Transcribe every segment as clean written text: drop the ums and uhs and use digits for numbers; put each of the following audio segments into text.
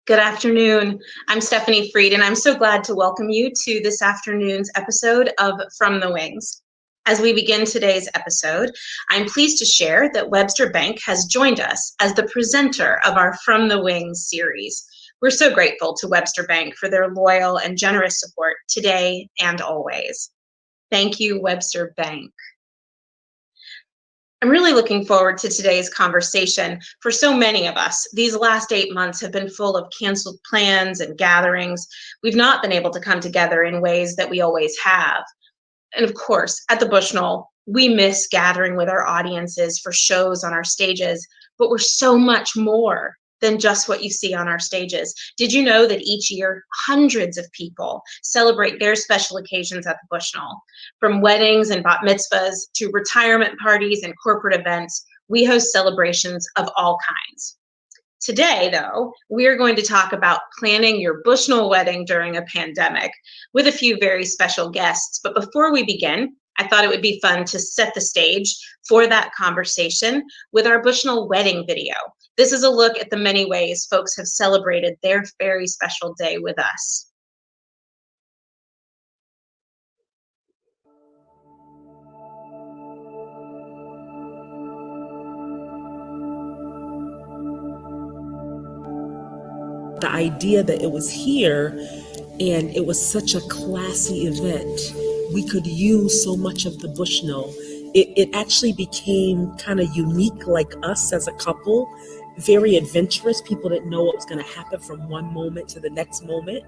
Good afternoon. I'm Stephanie Freed, and I'm so glad to welcome you to this afternoon's episode of From the Wings. As we begin today's episode, I'm pleased to share that Webster Bank has joined us as the presenter of our From the Wings series. We're so grateful to Webster Bank for their loyal and generous support today and always. Thank you, Webster Bank. I'm really looking forward to today's conversation. For so many of us, these last 8 months have been full of canceled plans and gatherings. We've not been able to come together in ways that we always have. And of course, at the Bushnell, we miss gathering with our audiences for shows on our stages, but we're so much more than just what you see on our stages. Did you know that each year, hundreds of people celebrate their special occasions at the Bushnell? From weddings and bat mitzvahs to retirement parties and corporate events, we host celebrations of all kinds. Today, though, we are going to talk about planning your Bushnell wedding during a pandemic with a few very special guests. But before we begin, I thought it would be fun to set the stage for that conversation with our Bushnell wedding video. This is a look at the many ways folks have celebrated their very special day with us. The idea that it was here and it was such a classy event, we could use so much of the Bushnell. It actually became kind of unique, like us as a couple, very adventurous. People didn't know what was going to happen from one moment to the next moment.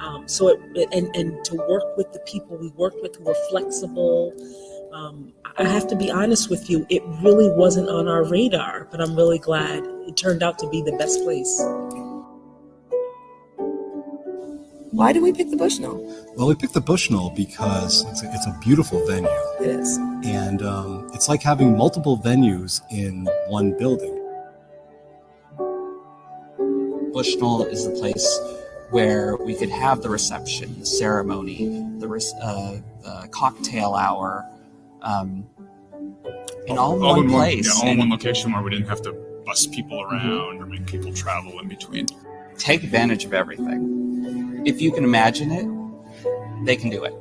And to work with the people we worked with who were flexible. I have to be honest with you, it really wasn't on our radar, but I'm really glad it turned out to be the best place. Why did we pick the Bushnell? Well, we picked the Bushnell because it's a beautiful venue. It is. And it's like having multiple venues in one building. Bushnell is the place where we could have the reception, the ceremony, the cocktail hour, in all one place. All in one location where we didn't have to bus people around or make people travel in between. Take advantage of everything. If you can imagine it, they can do it.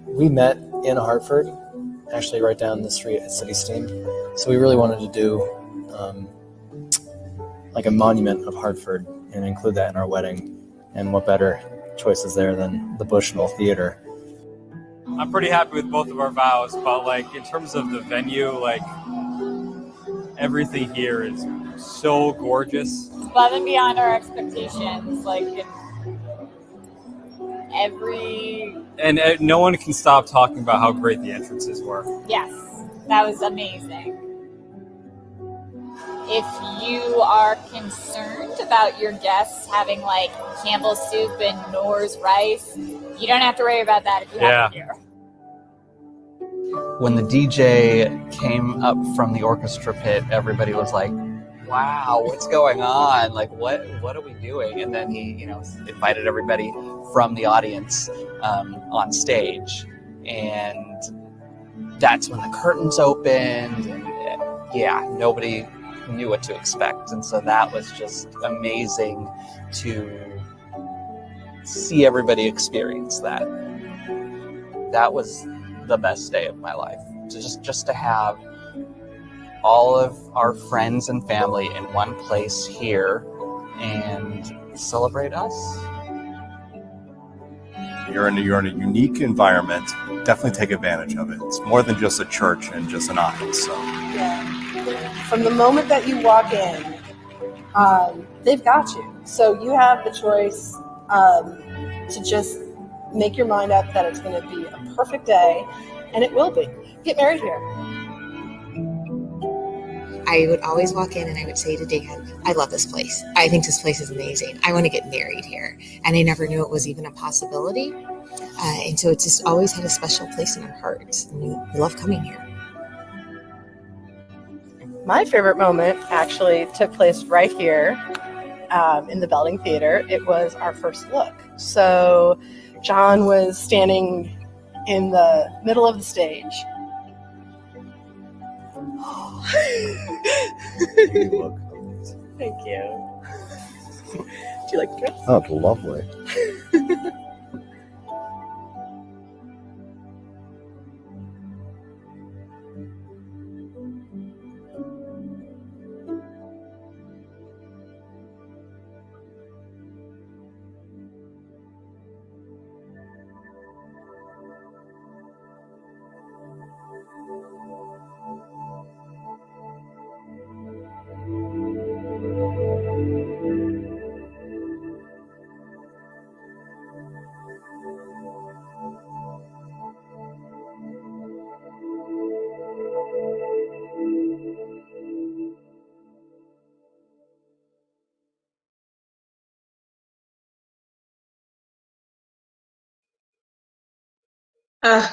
We met in Hartford, actually right down the street at City Steam. So we really wanted to do like a monument of Hartford and include that in our wedding. And what better choices there than the Bushnell Theater. I'm pretty happy with both of our vows, but like in terms of the venue, like everything here is so gorgeous. Above and beyond our expectations, like in every... And no one can stop talking about how great the entrances were. Yes, that was amazing. If you are concerned about your guests having like Campbell's soup and Knorr's rice, you don't have to worry about that if you have it here. When the DJ came up from the orchestra pit, everybody was like, wow, what's going on? Like, what are we doing? And then he, invited everybody from the audience on stage. And that's when the curtains opened. And nobody knew what to expect. And so that was just amazing to see everybody experience that. That was the best day of my life. Just to have all of our friends and family in one place here and celebrate us. You're in a unique environment. Definitely take advantage of it. It's more than just a church and just an audience. So. Yeah. From the moment that you walk in, they've got you. So you have the choice to just make your mind up that it's going to be a perfect day, and it will be. Get married here. I would always walk in and I would say to Dan, I love this place. I think this place is amazing. I want to get married here. And I never knew it was even a possibility. And so it's just always had a special place in our hearts. And we love coming here. My favorite moment actually took place right here in the Belding Theater. It was our first look. So John was standing in the middle of the stage. You look amazing. Thank you. Do you like the dress? Oh, it's lovely.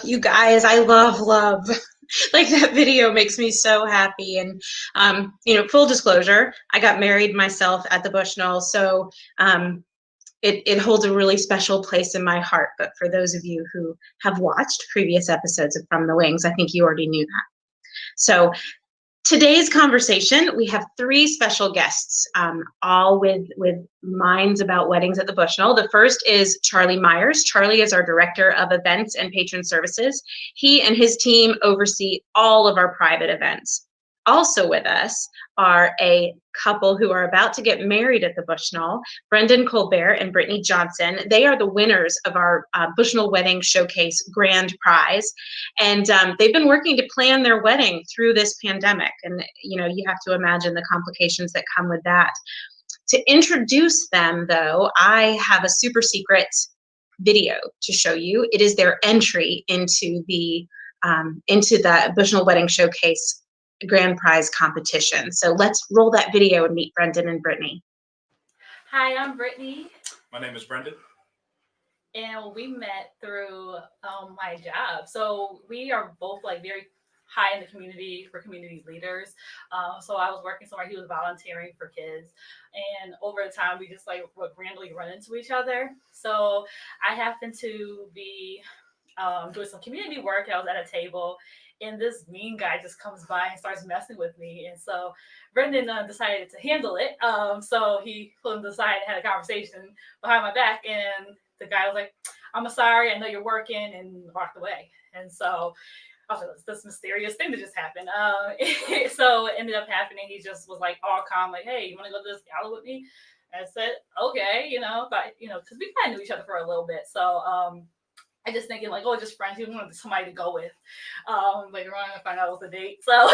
You guys, I love. Like that video makes me so happy. And, full disclosure, I got married myself at the Bushnell. So it holds a really special place in my heart. But for those of you who have watched previous episodes of From the Wings, I think you already knew that. So today's conversation, we have three special guests, all with minds about weddings at the Bushnell. The first is Charlie Myers. Charlie is our Director of Events and Patron Services. He and his team oversee all of our private events. Also with us are a couple who are about to get married at the Bushnell, Brennden Colbert and Brittnee Johnson. They are the winners of our Bushnell Wedding Showcase Grand Prize. And they've been working to plan their wedding through this pandemic. And, you have to imagine the complications that come with that. To introduce them, though, I have a super secret video to show you. It is their entry into the Bushnell Wedding Showcase Grand Prize competition. So let's roll that video and meet Brennden and Brittnee. Hi, I'm Brittnee. My name is Brennden. And we met through my job. So we are both very high in the community. We're community leaders. So I was working somewhere, he was volunteering for kids. And over the time, we just would randomly run into each other. So I happened to be doing some community work. I was at a table, and this mean guy just comes by and starts messing with me. And so Brennden decided to handle it. So he pulled him to the side and had a conversation behind my back. And the guy was like, "I'm sorry, I know you're working," and walked away. And so I was like, this mysterious thing that just happened. So it ended up happening. He just was all calm, "Hey, you want to go to this gala with me?" And I said, "Okay," but because we kind of knew each other for a little bit. So I just thinking just friends. He wanted somebody to go with. Later on, I found out it was a date. So,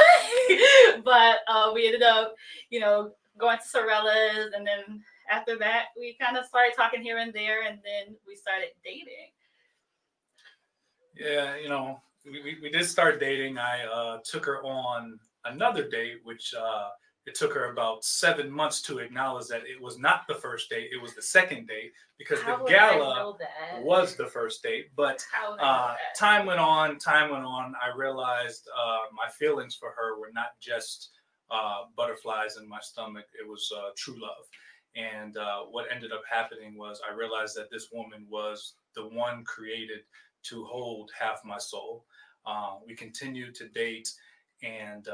but we ended up, going to Sorella's, and then after that, we kind of started talking here and there, and then we started dating. Yeah, we did start dating. I took her on another date, which it took her about 7 months to acknowledge that it was not the first date, it was the second date, because the gala was the first date. But time went on. I realized my feelings for her were not just butterflies in my stomach. It was true love. And what ended up happening was I realized that this woman was the one created to hold half my soul. We continued to date, and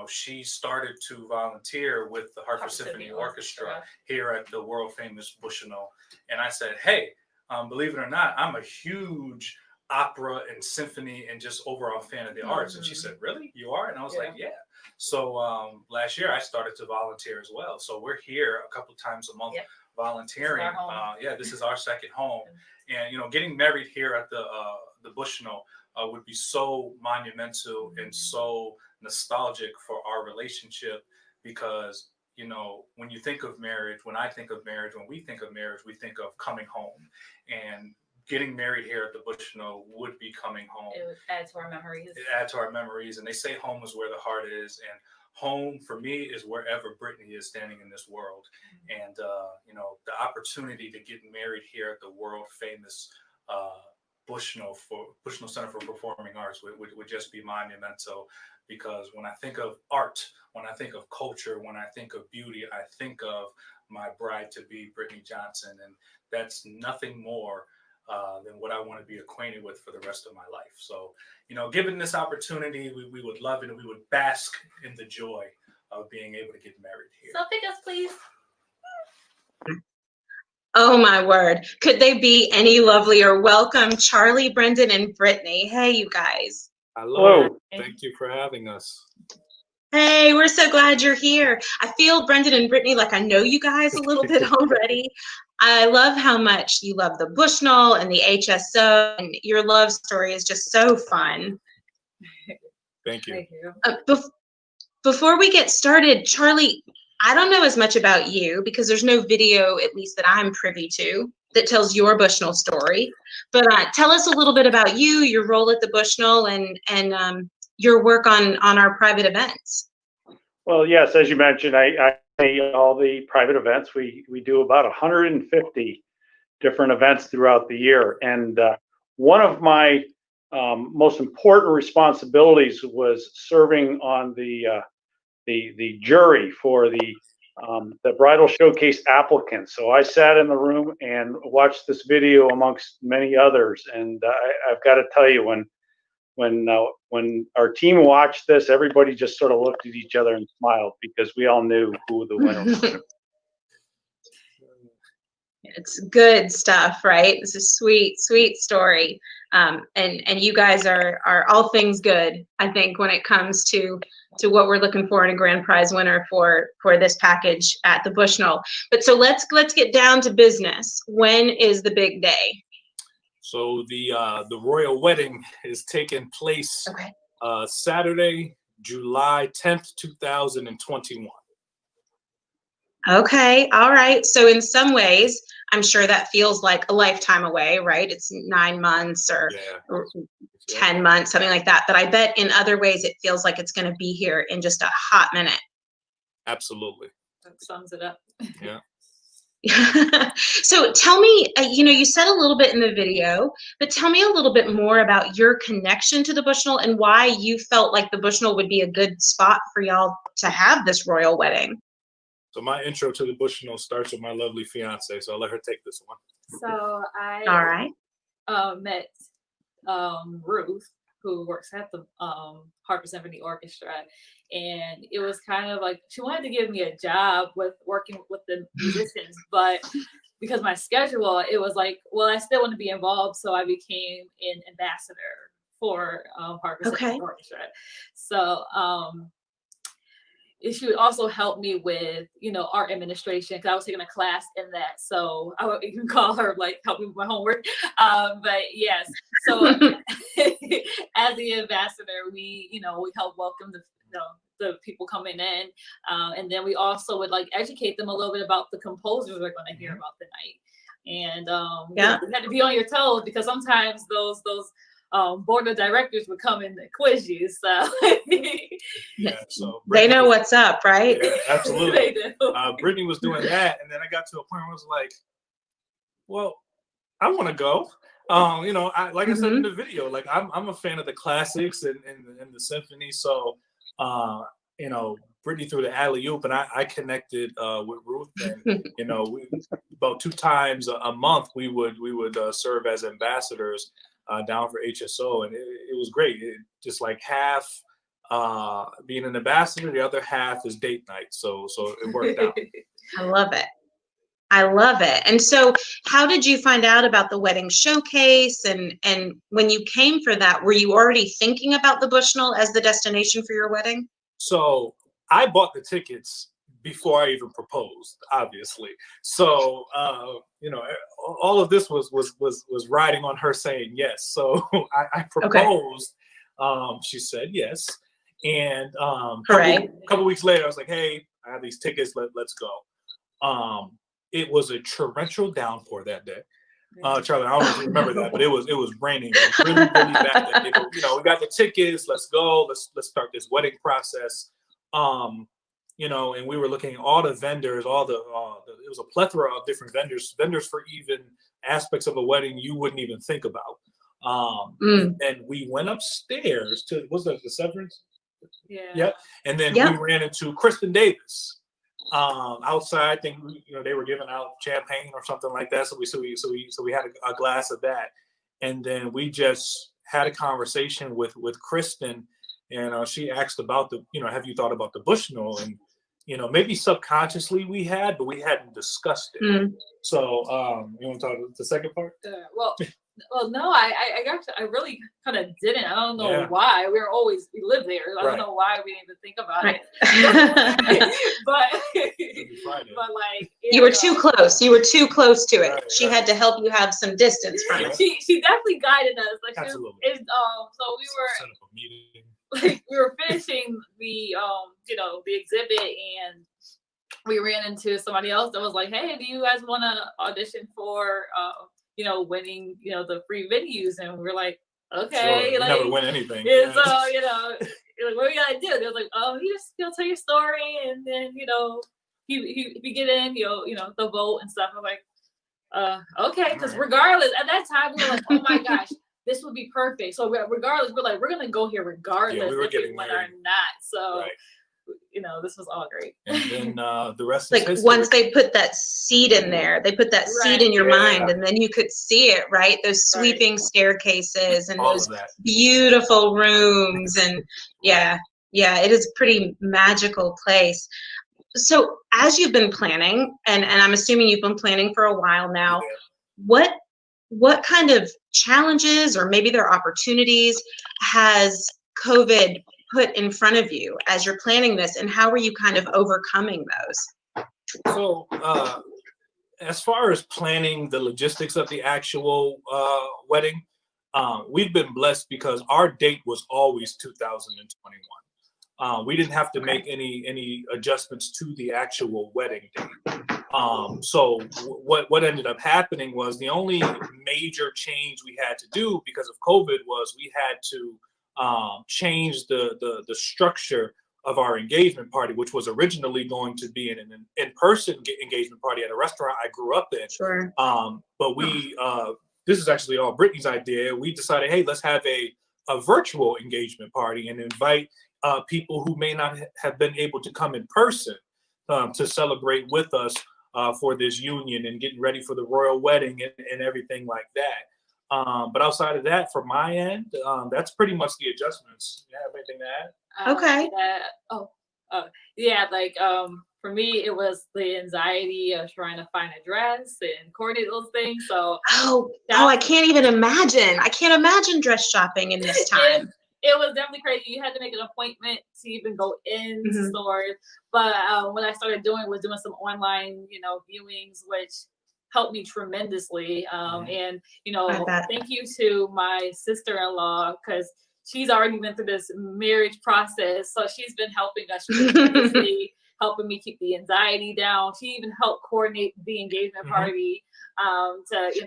she started to volunteer with the Hartford Symphony Orchestra here at the world famous Bushnell. And I said, "Hey, believe it or not, I'm a huge opera and symphony and just overall fan of the arts." And she said, "Really? You are?" And I was like, "Yeah." So last year I started to volunteer as well. So we're here a couple times a month volunteering. This is our second home. And getting married here at the Bushnell would be so monumental and so nostalgic for our relationship, because when you think of marriage, when I think of marriage, when we think of marriage, we think of coming home, and getting married here at the Bushnell would be coming home. It would add to our memories. It adds to our memories, and they say home is where the heart is, and home for me is wherever Brittnee is standing in this world. And the opportunity to get married here at the world famous Bushnell Center for Performing Arts would just be monumental, because when I think of art, when I think of culture, when I think of beauty, I think of my bride-to-be, Brittnee Johnson, and that's nothing more than what I want to be acquainted with for the rest of my life. So, given this opportunity, we would love it, and we would bask in the joy of being able to get married here. So pick us, please. Oh my word. Could they be any lovelier? Welcome, Charlie, Brennden, and Brittnee. Hey, you guys. Hello. Thank you for having us. Hey, we're so glad you're here. I feel, Brennden and Brittnee, like I know you guys a little bit already. I love how much you love the Bushnell and the HSO, and your love story is just so fun. Thank you. Before we get started, Charlie, I don't know as much about you because there's no video, at least that I'm privy to, that tells your Bushnell story. But tell us a little bit about you, your role at the Bushnell, and your work on our private events. Well, yes, as you mentioned, I all the private events. We do about 150 different events throughout the year, and one of my most important responsibilities was serving on the jury for the bridal showcase applicants. So I sat in the room and watched this video amongst many others, and I've got to tell you, when our team watched this, everybody just sort of looked at each other and smiled because we all knew who the winner was going to be. It's good stuff, right? It's a sweet, sweet story. And you guys are all things good, I think, when it comes to what we're looking for in a grand prize winner for this package at the Bushnell. But so let's get down to business. When is the big day? So the royal wedding is taking place Saturday, July 10th, 2021. Okay, all right. So in some ways, I'm sure that feels like a lifetime away, right? It's 9 months or 10 months, something like that. But I bet in other ways, it feels like it's going to be here in just a hot minute. Absolutely. That sums it up. Yeah. So tell me, you said a little bit in the video, but tell me a little bit more about your connection to the Bushnell and why you felt like the Bushnell would be a good spot for y'all to have this royal wedding. So my intro to the Bushnell starts with my lovely fiance, so I'll let her take this one. So I met Ruth, who works at the Harper Symphony Orchestra, and it was kind of like she wanted to give me a job with working with the musicians, but because my schedule, it was like, well, I still want to be involved, so I became an ambassador for Harper Symphony Orchestra. So she would also help me with, art administration, because I was taking a class in that. So I would even call her, help me with my homework. But yes, so as the ambassador, we help welcome the people coming in. And then we also would educate them a little bit about the composers we're going to hear about tonight. And you had to be on your toes because sometimes those board of directors would come and quiz you. So, so they know what's up, right? Yeah, absolutely. They do. Brittnee was doing that, and then I got to a point where I was like, well, I want to go. I said in the video, I'm a fan of the classics and the symphony. So, Brittnee threw the alley-oop, and I connected with Ruth, and about 2 times a month we would serve as ambassadors down for HSO, and it was great. Just half being an ambassador, the other half is date night. So it worked out. I love it. I love it. And so how did you find out about the wedding showcase? And when you came for that, were you already thinking about the Bushnell as the destination for your wedding? So I bought the tickets before I even proposed, obviously. So, all of this was riding on her saying yes. So I proposed. She said yes. And a couple weeks later, I was like, hey, I have these tickets. Let's go. It was a torrential downpour that day. Charlie, I don't know if you remember that, but it was raining really, really bad that day. But, we got the tickets. Let's go. Let's start this wedding process. And we were looking at all the vendors, it was a plethora of different vendors for even aspects of a wedding you wouldn't even think about. And we went upstairs to, was that the Severance? Yeah. Yep. And then we ran into Kristen Davis outside. I think they were giving out champagne or something like that. So we had a glass of that, and then we just had a conversation with Kristen, and she asked about have you thought about the Bushnell? And maybe subconsciously we had, but we hadn't discussed it. Mm. So, you want to talk about the second part? Well, no, I actually, I really kind of didn't. I don't know Yeah. why. We live there. I don't know why we didn't even think about Right. it. but Friday. but like You were too close. You were too close to it. Right, She right. had to help you have some distance from it. she definitely guided us. Like Absolutely. So we were Set up a meeting. like we were finishing the the exhibit, and we ran into somebody else that was like, hey, do you guys want to audition for winning the free venues? And we were like, okay. Sure. Like, never win anything. And so you're like, what we gotta do? They was like, oh, you just tell your story, and then if you get in, the vote and stuff. I'm like, okay, because regardless, at that time we were like, oh my gosh, this would be perfect. So regardless, we're like, we're gonna go here regardless we were if we getting win or married. not. So Right. this was all great. And then the rest Like is history. once they put that seed in there, they put that seed in your mind, and then you could see it, right? Those sweeping staircases and All those of that. beautiful rooms, and yeah, it is a pretty magical place. So as you've been planning, and I'm assuming you've been planning for a while now, what kind of challenges, or maybe there are opportunities, has COVID put in front of you as you're planning this, and how are you kind of overcoming those? So as far as planning the logistics of the actual wedding, we've been blessed because our date was always 2021. We didn't have to make any adjustments to the actual wedding date. So what ended up happening was the only major change we had to do because of COVID was we had to change the structure of our engagement party, which was originally going to be an in-person engagement party at a restaurant I grew up in. Sure. But we, this is actually all Brittnee's idea. We decided, hey, let's have a virtual engagement party and invite people who may not have been able to come in person to celebrate with us for this union and getting ready for the royal wedding and everything like that. But outside of that, from my end, that's pretty much the adjustments. You have anything to add? Okay. For me, it was the anxiety of trying to find a dress and coordinate those things. So I can't even imagine. I can't imagine dress shopping in this time. It was definitely crazy. You had to make an appointment to even go into stores. But what I started doing was doing some online, viewings, which helped me tremendously. And thank you to my sister-in-law, because she's already been through this marriage process, so she's been helping us tremendously, helping me keep the anxiety down. She even helped coordinate the engagement party.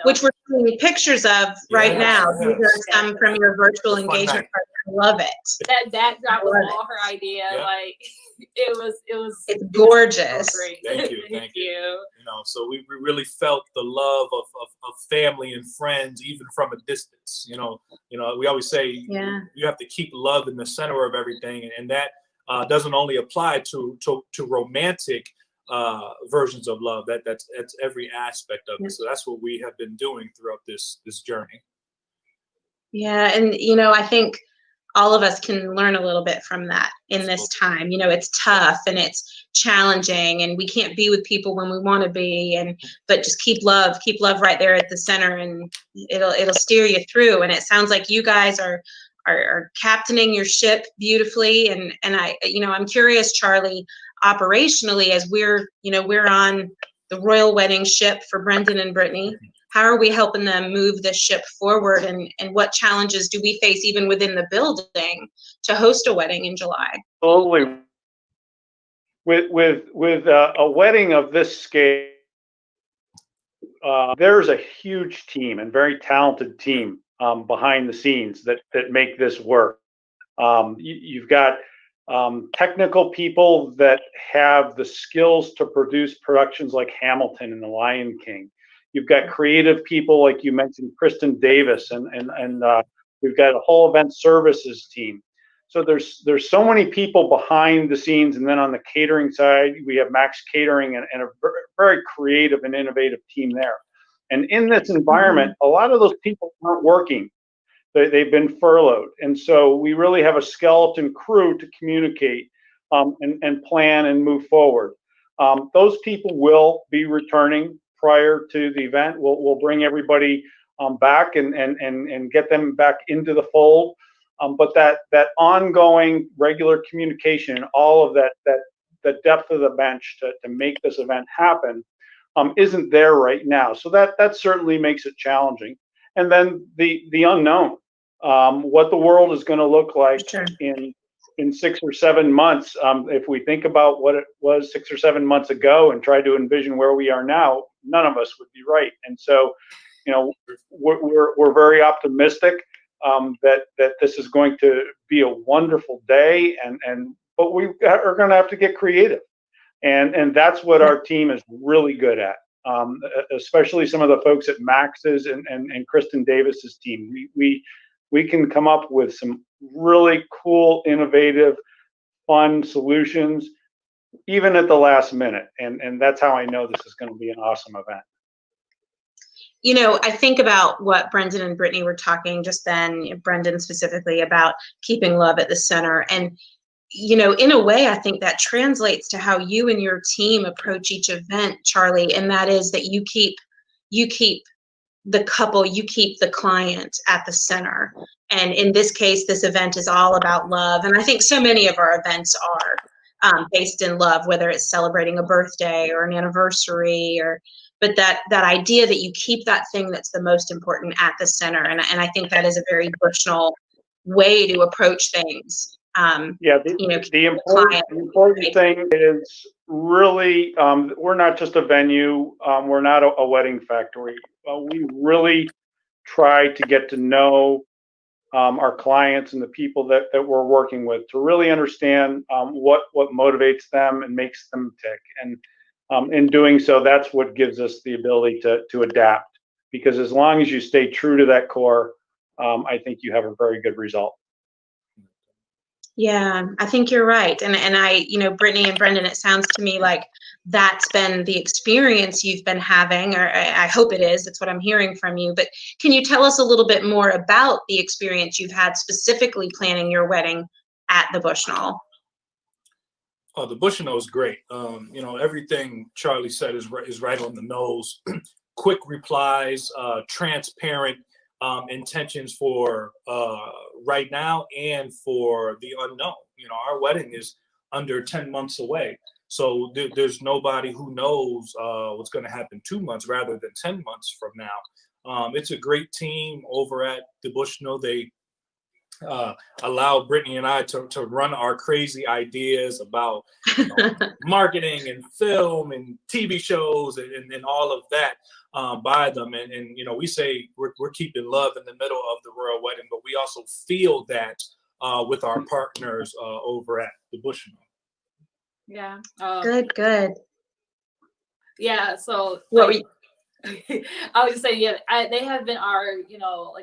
Which we're seeing pictures of right now. These are some from your virtual engagement party. I love it. That was all her idea. Yeah. Like it was. It's gorgeous. So great. Thank you. Thank you. So we really felt the love of family and friends, even from a distance. We always say you have to keep love in the center of everything, and that doesn't only apply to romantic versions of love. That's every aspect of it. So that's what we have been doing throughout this journey. Yeah, and I think all of us can learn a little bit from that in this time. It's tough and it's challenging, and we can't be with people when we want to be, but just keep love right there at the center, and it'll steer you through. And it sounds like you guys are captaining your ship beautifully. And I'm curious, Charlie, operationally, as we're on the royal wedding ship for Brennden and Brittnee, how are we helping them move the ship forward, and what challenges do we face even within the building to host a wedding in July? Absolutely. With a wedding of this scale, there's a huge team and very talented team behind the scenes that make this work. You've got technical people that have the skills to produce productions like Hamilton and The Lion King. You've got creative people like you mentioned, Kristen Davis, and we've got a whole event services team. So there's so many people behind the scenes, and then on the catering side, we have Max Catering and a very creative and innovative team there. And in this environment, a lot of those people aren't working. They've been furloughed, and so we really have a skeleton crew to communicate and plan and move forward. Those people will be returning prior to the event. We'll bring everybody back and get them back into the fold. But that ongoing regular communication and all of that the depth of the bench to make this event happen isn't there right now. So that certainly makes it challenging. And then the unknown, what the world is going to look like Sure. in 6 or 7 months. If we think about what it was 6 or 7 months ago and try to envision where we are now, none of us would be right. And so, we're very optimistic that this is going to be a wonderful day, but we are going to have to get creative, and that's what our team is really good at. Especially some of the folks at Max's and Kristen Davis's team. We can come up with some really cool, innovative, fun solutions, even at the last minute. And that's how I know this is going to be an awesome event. I think about what Brennden and Brittnee were talking just then, Brennden specifically, about keeping love at the center. And, in a way, I think that translates to how you and your team approach each event, Charlie, and that is that you keep the couple, you keep the client at the center. And in this case, this event is all about love. And I think so many of our events are based in love, whether it's celebrating a birthday or an anniversary, but that idea that you keep that thing that's the most important at the center. And I think that is a very Bushnell way to approach things. The important thing is really, we're not just a venue. We're not a wedding factory. We really try to get to know our clients and the people that we're working with to really understand what motivates them and makes them tick. And in doing so, that's what gives us the ability to adapt. Because as long as you stay true to that core, I think you have a very good result. Yeah, I think you're right. And I, Brittnee and Brennden, it sounds to me like that's been the experience you've been having, or I hope it is. That's what I'm hearing from you. But can you tell us a little bit more about the experience you've had specifically planning your wedding at the Bushnell? Oh, the Bushnell is great. Everything Charlie said is right on the nose. Quick replies, transparent intentions for right now and for the unknown. Our wedding is under 10 months away. So there's nobody who knows what's going to happen 2 months rather than 10 months from now. It's a great team over at the Bushnell. They allow Brittnee and I to run our crazy ideas about marketing and film and TV shows and all of that by them. And we say we're keeping love in the middle of the royal wedding, but we also feel that with our partners over at the Bushnell. Yeah. Good. Yeah. So I was just saying, they have been our,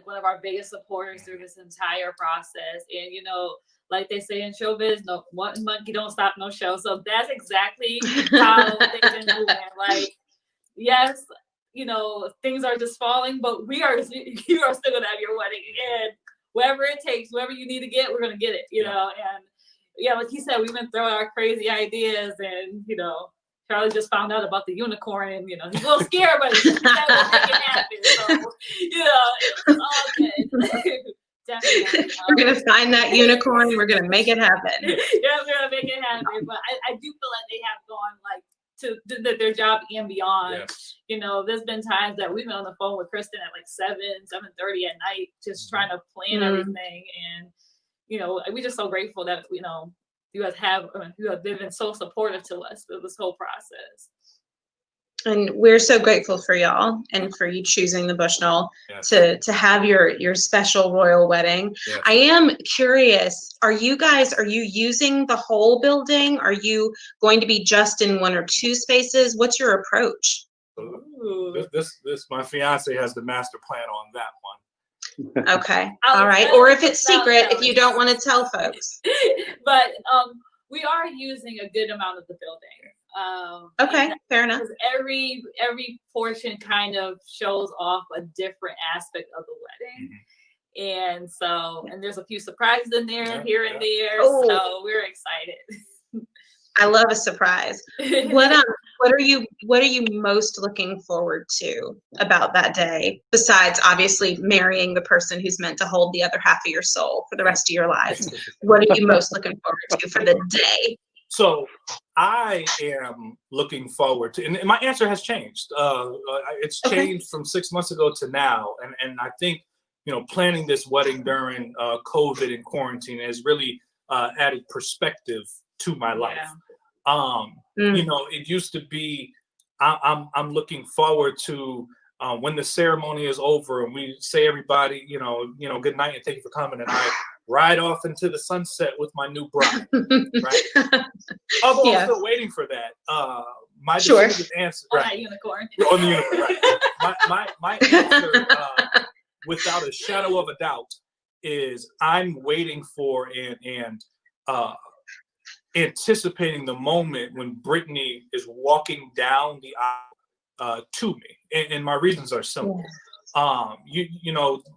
one of our biggest supporters through this entire process. And, like they say in showbiz, no one monkey don't stop no show. So that's exactly how they've been moving. Like, yes, things are just falling, but you are still gonna have your wedding, and whatever it takes, whatever you need to get, we're gonna get it. And like he said, we've been throwing our crazy ideas, and Charlie just found out about the unicorn, and he's a little scared, but he's going to make it happen. So it's all good. Definitely. We're gonna find that unicorn. We're gonna make it happen. Yeah, we're gonna make it happen. But I do feel like they have gone to their job and beyond. Yes. There's been times that we've been on the phone with Kristen at like 7:30 at night, just trying to plan everything. And we're just so grateful that you guys have been so supportive to us through this whole process. And we're so grateful for y'all and for you choosing the Bushnell to have your special royal wedding. Yes. I am curious, are you using the whole building? Are you going to be just in 1 or 2 spaces? What's your approach? This my fiance has the master plan on that one. Okay. All right. Or if it's secret, if you don't want to tell folks. But we are using a good amount of the building. Okay, fair enough. Every portion kind of shows off a different aspect of the wedding. And there's a few surprises in there, here and there. Oh. So we're excited. I love a surprise. What are you most looking forward to about that day, besides obviously marrying the person who's meant to hold the other half of your soul for the rest of your lives? What are you most looking forward to for the day? So I am looking forward to, and my answer has changed. It's changed from 6 months ago to now, and I think planning this wedding during COVID and quarantine has really added perspective to my life. It used to be I'm looking forward to when the ceremony is over and we say everybody good night and thank you for coming, and I ride off into the sunset with my new bride. Right? Although I'm still waiting for that. My definitive answer on that unicorn. On the unicorn, right. My answer without a shadow of a doubt is I'm waiting for and anticipating the moment when Brittnee is walking down the aisle to me, and my reasons are simple.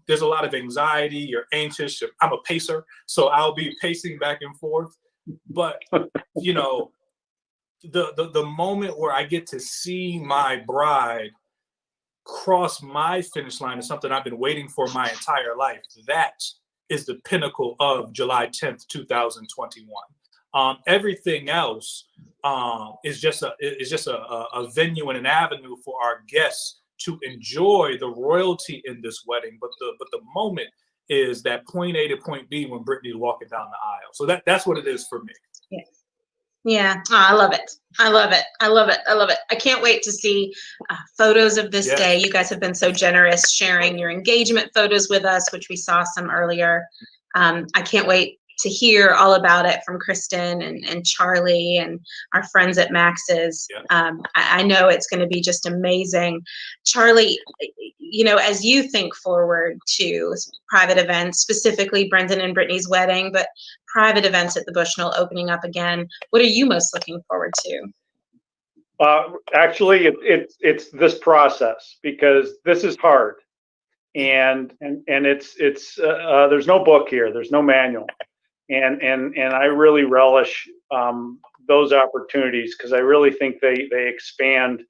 There's a lot of anxiety. You're anxious. I'm a pacer, so I'll be pacing back and forth. But the moment where I get to see my bride cross my finish line is something I've been waiting for my entire life. That is the pinnacle of July 10th, 2021. Everything else is just a venue and an avenue for our guests to enjoy the royalty in this wedding. But the moment is that point A to point B when Brittnee is walking down the aisle. So that's what it is for me. Yeah. Oh, I love it. I love it. I love it. I love it. I can't wait to see photos of this day. You guys have been so generous sharing your engagement photos with us, which we saw some earlier. I can't wait to hear all about it from Kristen and Charlie and our friends at Max's. I know it's going to be just amazing. Charlie, as you think forward to private events, specifically Brennden and Brittnee's wedding, but private events at the Bushnell opening up again, what are you most looking forward to? Actually, it's this process, because this is hard, and it's there's no book here, there's no manual, and I really relish those opportunities, because I really think they expand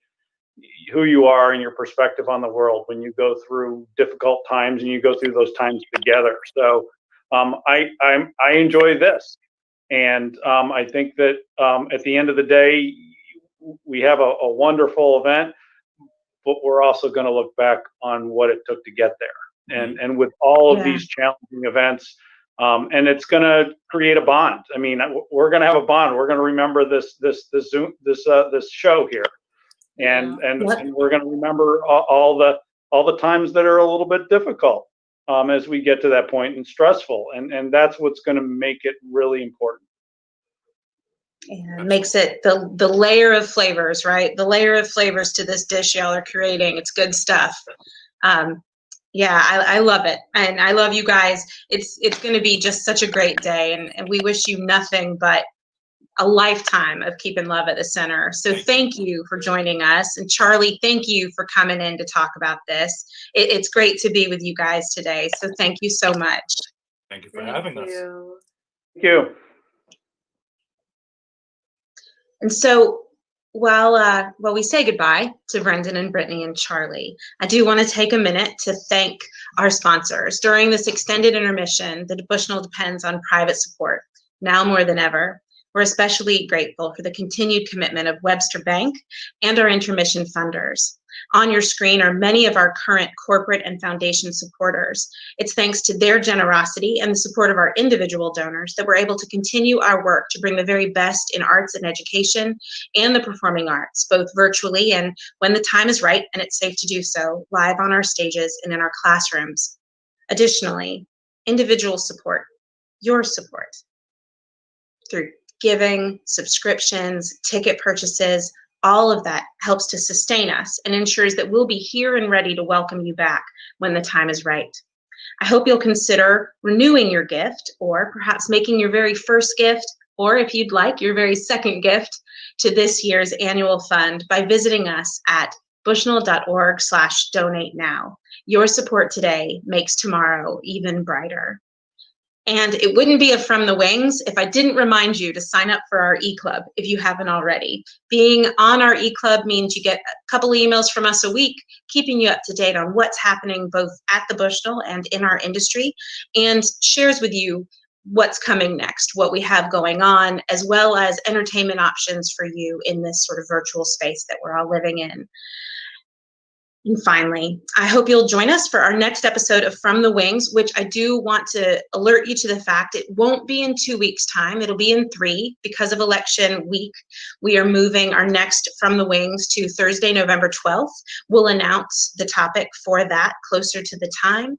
who you are and your perspective on the world when you go through difficult times and you go through those times together. So I enjoy this, and I think that at the end of the day, we have a wonderful event, but we're also going to look back on what it took to get there, and with all of these challenging events, and it's going to create a bond. I mean, we're going to have a bond. We're going to remember this show here, and we're going to remember all the times that are a little bit difficult as we get to that point, and stressful, and that's what's going to make it really important. And makes it the layer of flavors, right? The layer of flavors to this dish y'all are creating. It's good stuff. I love it, and I love you guys. It's going to be just such a great day, and we wish you nothing but a lifetime of keeping love at the center. So thank you for joining us, and Charlie, thank you for coming in to talk about this. It's great to be with you guys today. So thank you so much. Thank you for having us. Thank you. And so while we say goodbye to Brennden and Brittnee and Charlie, I do want to take a minute to thank our sponsors. During this extended intermission, the Bushnell depends on private support, now more than ever. We're especially grateful for the continued commitment of Webster Bank and our intermission funders. On your screen are many of our current corporate and foundation supporters. It's thanks to their generosity and the support of our individual donors that we're able to continue our work to bring the very best in arts and education and the performing arts, both virtually and, when the time is right and it's safe to do so, live on our stages and in our classrooms. Additionally, individual support, your support, through giving, subscriptions, ticket purchases, all of that helps to sustain us and ensures that we'll be here and ready to welcome you back when the time is right. I hope you'll consider renewing your gift, or perhaps making your very first gift, or if you'd like, your very second gift to this year's annual fund by visiting us at bushnell.org/donate now. Your support today makes tomorrow even brighter. And it wouldn't be a From the Wings if I didn't remind you to sign up for our e-club if you haven't already. Being on our e-club means you get a couple emails from us a week, keeping you up to date on what's happening both at the Bushnell and in our industry, and shares with you what's coming next, what we have going on, as well as entertainment options for you in this sort of virtual space that we're all living in. And finally, I hope you'll join us for our next episode of From the Wings, which I do want to alert you to the fact it won't be in 2 weeks' time. It'll be in 3 because of election week. We are moving our next From the Wings to Thursday, November 12th. We'll announce the topic for that closer to the time.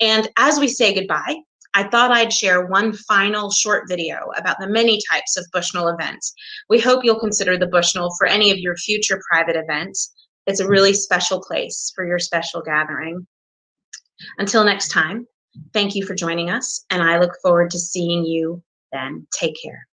And as we say goodbye, I thought I'd share one final short video about the many types of Bushnell events. We hope you'll consider the Bushnell for any of your future private events. It's a really special place for your special gathering. Until next time, thank you for joining us, and I look forward to seeing you then. Take care.